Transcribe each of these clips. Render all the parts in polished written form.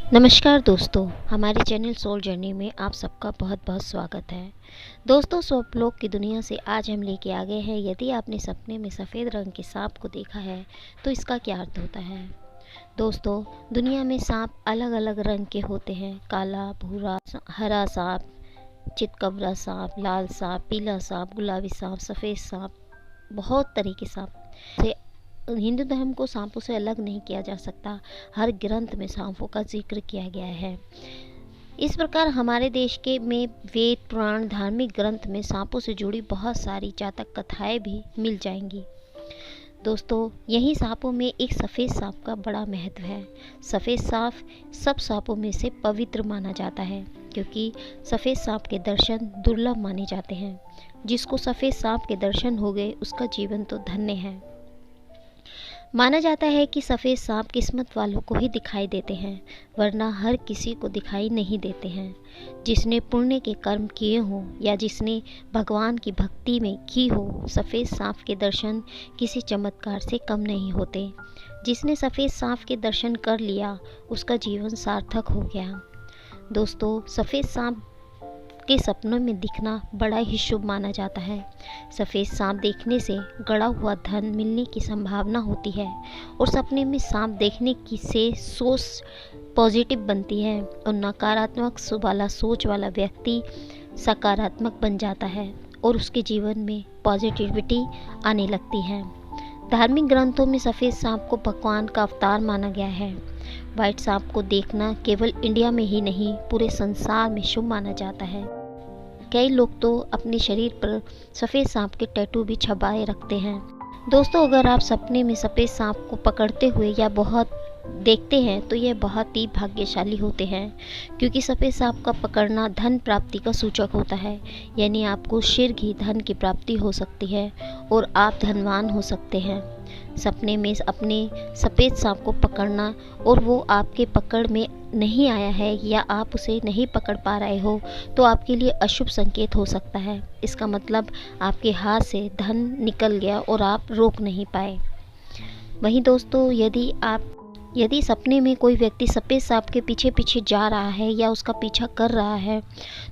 नमस्कार दोस्तों, हमारे चैनल सोल जर्नी में आप सबका बहुत बहुत स्वागत है। दोस्तों, स्वप्नलोक की दुनिया से आज हम लेके आ गए हैं। यदि आपने सपने में सफ़ेद रंग के सांप को देखा है तो इसका क्या अर्थ होता है। दोस्तों, दुनिया में सांप अलग अलग रंग के होते हैं। काला, भूरा, हरा सांप, चितकबरा सांप, लाल सांप, पीला सांप, गुलाबी सांप, सफ़ेद सांप, बहुत तरह के सांप से हिंदू धर्म को सांपों से अलग नहीं किया जा सकता। हर ग्रंथ में सांपों का जिक्र किया गया है। इस प्रकार हमारे देश के में वेद, पुराण, धार्मिक ग्रंथ में सांपों से जुड़ी बहुत सारी जातक कथाएं भी मिल जाएंगी। दोस्तों, यही सांपों में एक सफ़ेद सांप का बड़ा महत्व है। सफ़ेद सांप सब सांपों में से पवित्र माना जाता है, क्योंकि सफ़ेद सांप के दर्शन दुर्लभ माने जाते हैं। जिसको सफ़ेद सांप के दर्शन हो गए उसका जीवन तो धन्य है। माना जाता है कि सफ़ेद सांप किस्मत वालों को ही दिखाई देते हैं, वरना हर किसी को दिखाई नहीं देते हैं। जिसने पुण्य के कर्म किए हों या जिसने भगवान की भक्ति में की हो, सफ़ेद सांप के दर्शन किसी चमत्कार से कम नहीं होते। जिसने सफ़ेद सांप के दर्शन कर लिया उसका जीवन सार्थक हो गया। दोस्तों, सफ़ेद सांप के सपनों में दिखना बड़ा ही शुभ माना जाता है। सफ़ेद सांप देखने से गड़ा हुआ धन मिलने की संभावना होती है और सपने में सांप देखने की से सोच पॉजिटिव बनती है और नकारात्मक वाला सोच वाला व्यक्ति सकारात्मक बन जाता है और उसके जीवन में पॉजिटिविटी आने लगती है। धार्मिक ग्रंथों में सफ़ेद सांप को भगवान का अवतार माना गया है। व्हाइट सांप को देखना केवल इंडिया में ही नहीं, पूरे संसार में शुभ माना जाता है। कई लोग तो अपने शरीर पर सफ़ेद सांप के टैटू भी छपाए रखते हैं। दोस्तों, अगर आप सपने में सफ़ेद सांप को पकड़ते हुए या बहुत देखते हैं तो यह बहुत ही भाग्यशाली होते हैं, क्योंकि सफ़ेद सांप का पकड़ना धन प्राप्ति का सूचक होता है। यानी आपको शीघ्र ही धन की प्राप्ति हो सकती है और आप धनवान हो सकते हैं। सपने में अपने सफ़ेद सांप को पकड़ना और वो आपके पकड़ में नहीं आया है या आप उसे नहीं पकड़ पा रहे हो तो आपके लिए अशुभ संकेत हो सकता है। इसका मतलब आपके हाथ से धन निकल गया और आप रोक नहीं पाए। वहीं दोस्तों, यदि सपने में कोई व्यक्ति सफ़ेद सांप के पीछे पीछे जा रहा है या उसका पीछा कर रहा है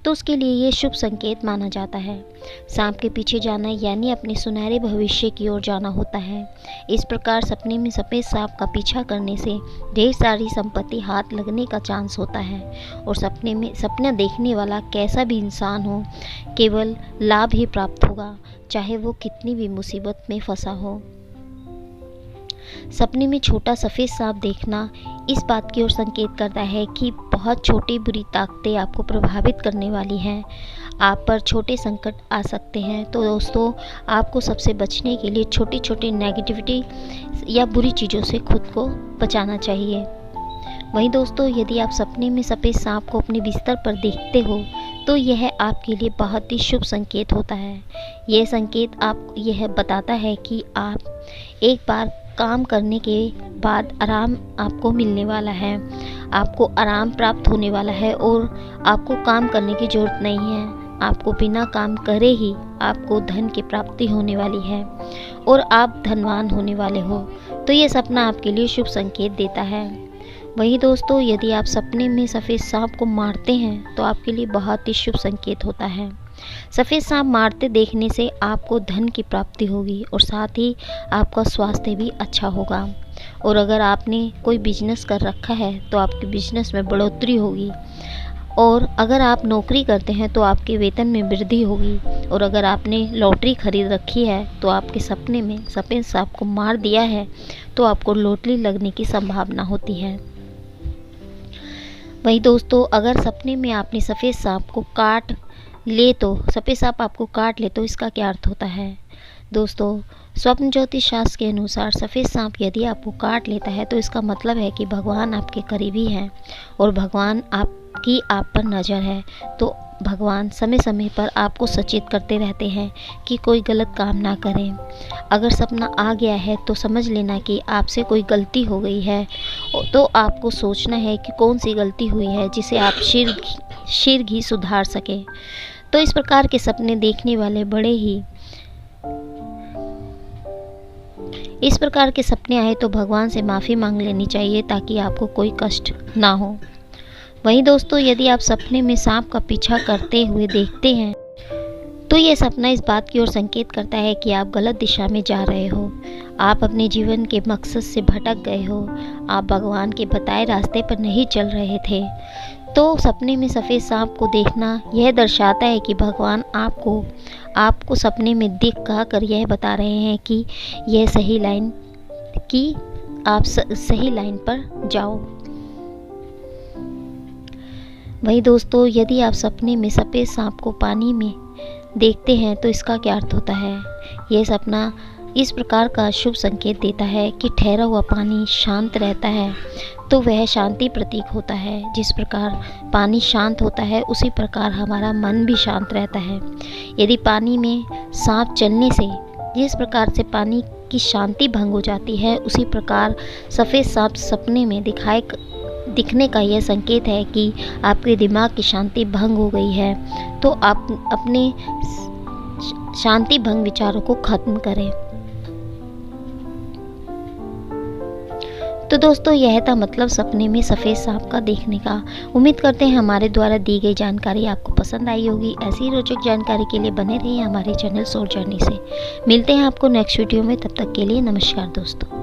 तो उसके लिए ये शुभ संकेत माना जाता है। सांप के पीछे जाना यानी अपने सुनहरे भविष्य की ओर जाना होता है। इस प्रकार सपने में सफ़ेद सांप का पीछा करने से ढेर सारी संपत्ति हाथ लगने का चांस होता है और सपना देखने वाला कैसा भी इंसान हो, केवल लाभ ही प्राप्त होगा, चाहे वो कितनी भी मुसीबत में फंसा हो। सपने में छोटा सफ़ेद सांप देखना इस बात की ओर संकेत करता है कि बहुत छोटी बुरी ताकतें आपको प्रभावित करने वाली हैं। आप पर छोटे संकट आ सकते हैं। तो दोस्तों, आपको सबसे बचने के लिए छोटी छोटी नेगेटिविटी या बुरी चीज़ों से खुद को बचाना चाहिए। वहीं दोस्तों, यदि आप सपने में सफ़ेद सांप को अपने बिस्तर पर देखते हो तो यह आपके लिए बहुत ही शुभ संकेत होता है। यह संकेत यह बताता है कि आप एक बार काम करने के बाद आराम आपको मिलने वाला है, आपको आराम प्राप्त होने वाला है और आपको काम करने की ज़रूरत नहीं है। आपको बिना काम करे ही आपको धन की प्राप्ति होने वाली है और आप धनवान होने वाले हो। तो ये सपना आपके लिए शुभ संकेत देता है। वहीं दोस्तों, यदि आप सपने में सफ़ेद सांप को मारते हैं तो आपके लिए बहुत ही शुभ संकेत होता है। सफ़ेद सांप मारते देखने से आपको धन की प्राप्ति होगी और साथ ही आपका स्वास्थ्य भी अच्छा होगा। और अगर आपने कोई बिजनेस कर रखा है तो आपके बिजनेस में बढ़ोतरी होगी और अगर आप नौकरी करते हैं तो आपके वेतन में वृद्धि होगी। और अगर आपने लॉटरी खरीद रखी है तो आपके सपने में सफ़ेद सांप को मार दिया है तो आपको लॉटरी लगने की संभावना होती है। वहीं दोस्तों, अगर सपने में आपने सफ़ेद सांप आपको काट ले तो इसका क्या अर्थ होता है। दोस्तों, स्वप्न ज्योतिष शास्त्र के अनुसार सफ़ेद सांप यदि आपको काट लेता है तो इसका मतलब है कि भगवान आपके करीबी हैं और भगवान आप पर नज़र है। तो भगवान समय समय पर आपको सचेत करते रहते हैं कि कोई गलत काम ना करें। अगर सपना आ गया है तो समझ लेना कि आपसे कोई गलती हो गई है, तो आपको सोचना है कि कौन सी गलती हुई है जिसे आप शीघ्र ही सुधार सकें। तो इस प्रकार के सपने देखने वाले इस प्रकार के सपने आए तो भगवान से माफ़ी मांग लेनी चाहिए ताकि आपको कोई कष्ट ना हो। वहीं दोस्तों, यदि आप सपने में सांप का पीछा करते हुए देखते हैं तो ये सपना इस बात की ओर संकेत करता है कि आप गलत दिशा में जा रहे हो, आप अपने जीवन के मकसद से भटक गए हो, आप भगवान के बताए रास्ते पर नहीं चल रहे थे। तो सपने में सफ़ेद सांप को देखना यह दर्शाता है कि भगवान आपको सपने में दिख कर यह बता रहे हैं कि यह सही लाइन कि आप सही लाइन पर जाओ। वहीं दोस्तों, यदि आप सपने में सफ़ेद सांप को पानी में देखते हैं तो इसका क्या अर्थ होता है? यह सपना इस प्रकार का शुभ संकेत देता है कि ठहरा हुआ पानी शांत रहता है, तो वह शांति प्रतीक होता है। जिस प्रकार पानी शांत होता है उसी प्रकार हमारा मन भी शांत रहता है। यदि पानी में सांप चलने से जिस प्रकार से पानी की शांति भंग हो जाती है, उसी प्रकार सफ़ेद सांप सपने में दिखने का यह संकेत है कि आपके दिमाग की शांति भंग हो गई है, तो आप अपने शांति भंग विचारों को खत्म करें। तो दोस्तों, यह था मतलब सपने में सफ़ेद सांप का देखने का। उम्मीद करते हैं हमारे द्वारा दी गई जानकारी आपको पसंद आई होगी। ऐसी ही रोचक जानकारी के लिए बने रहिए हमारे चैनल सोल जर्नी से। मिलते हैं आपको नेक्स्ट वीडियो में, तब तक के लिए नमस्कार दोस्तों।